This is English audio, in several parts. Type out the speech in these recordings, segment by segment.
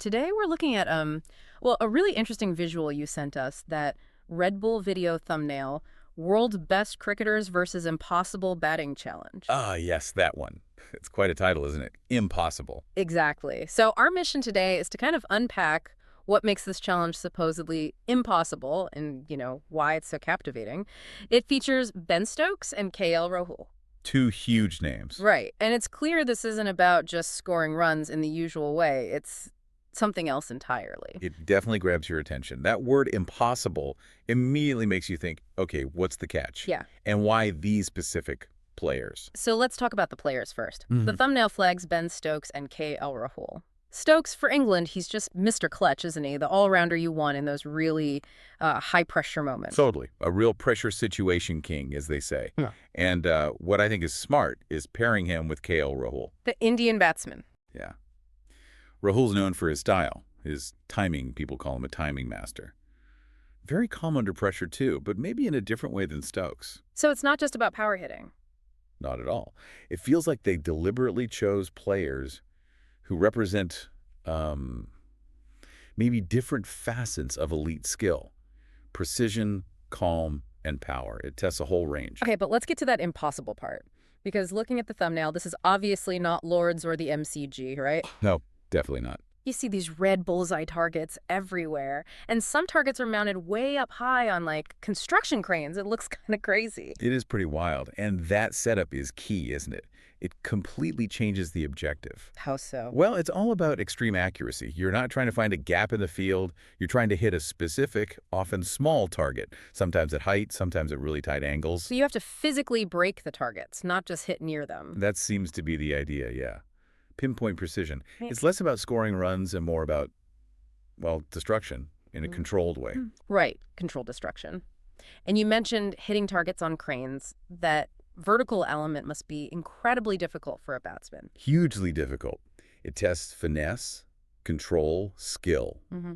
Today we're looking at well, a really interesting visual you sent us, that Red Bull video thumbnail, World's Best Cricketers versus Impossible Batting Challenge. Ah, yes, that one. It's quite a title, isn't it? Impossible. Exactly. So our mission today is to kind of unpack what makes this challenge supposedly impossible and, why it's so captivating. It features Ben Stokes and KL Rahul. Two huge names. Right. And it's clear this isn't about just scoring runs in the usual way. It's something else entirely. It definitely grabs your attention. That word impossible immediately makes you think, okay, what's the catch? Yeah. And why these specific players? So let's talk about the players first. The Mhm. thumbnail flags Ben Stokes and KL Rahul. Stokes, for England, he's just Mr. Clutch, isn't he? The all-rounder you want in those really high-pressure moments. Totally. A real pressure situation king, as they say. Yeah. And what I think is smart is pairing him with KL Rahul. The Indian batsman. Yeah. Rahul's known for his style. His timing, people call him a timing master. Very calm under pressure, too, but maybe in a different way than Stokes. So it's not just about power hitting. Not at all. It feels like they deliberately chose players who represent maybe different facets of elite skill. Precision, calm, and power. It tests a whole range. Okay, but let's get to that impossible part. Because looking at the thumbnail, this is obviously not Lords or the MCG, right? No, definitely not. You see these red bullseye targets everywhere, and some targets are mounted way up high on, like, construction cranes. It looks kind of crazy. It is pretty wild, and that setup is key, isn't it? It completely changes the objective. How so? Well, it's all about extreme accuracy. You're not trying to find a gap in the field. You're trying to hit a specific, often small target, sometimes at height, sometimes at really tight angles. So you have to physically break the targets, not just hit near them. That seems to be the idea, yeah. Pinpoint precision. Yeah. It's less about scoring runs and more about, well, destruction in a controlled way. Right, controlled destruction. And you mentioned hitting targets on cranes. That vertical element must be incredibly difficult for a batsman. Hugely difficult. It tests finesse, control, skill. Mm-hmm.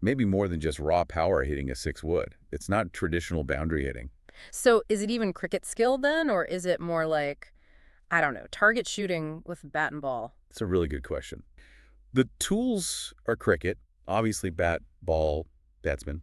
Maybe more than just raw power hitting a six wood. It's not traditional boundary hitting. So is it even cricket skill then, or is it more like, I don't know, target shooting with bat and ball? It's a really good question. The tools are cricket, obviously bat, ball, batsman.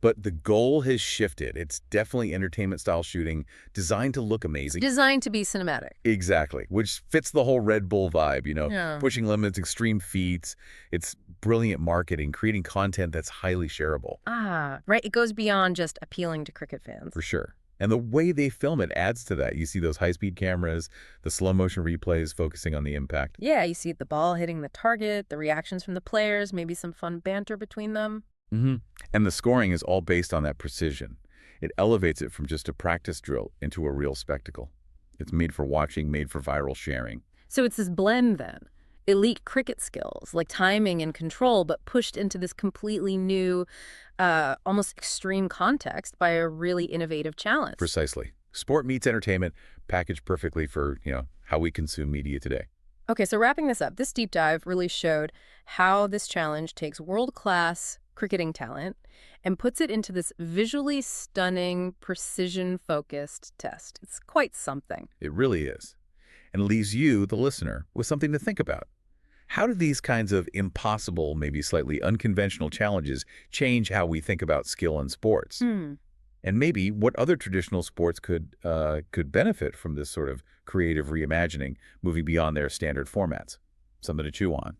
But the goal has shifted. It's definitely entertainment-style shooting designed to look amazing. Designed to be cinematic. Exactly, which fits the whole Red Bull vibe, Yeah. pushing limits, extreme feats. It's brilliant marketing, creating content that's highly shareable, Ah, right. It goes beyond just appealing to cricket fans. for sure. And the way they film it adds to that. You see those high-speed cameras, the slow-motion replays focusing on the impact. Yeah, you see the ball hitting the target, the reactions from the players, maybe some fun banter between them. And the scoring is all based on that precision. It elevates it from just a practice drill into a real spectacle. It's made for watching, made for viral sharing. So it's this blend then. Elite cricket skills, like timing and control, but pushed into this completely new, almost extreme context by a really innovative challenge. Precisely. Sport meets entertainment, packaged perfectly for, how we consume media today. Okay, so wrapping this up, this deep dive really showed how this challenge takes world-class cricketing talent and puts it into this visually stunning, precision-focused test. It's quite something. It really is. And leaves you, the listener, with something to think about. How do these kinds of impossible, maybe slightly unconventional challenges change how we think about skill in sports? Hmm. And maybe what other traditional sports could benefit from this sort of creative reimagining, moving beyond their standard formats? Something to chew on.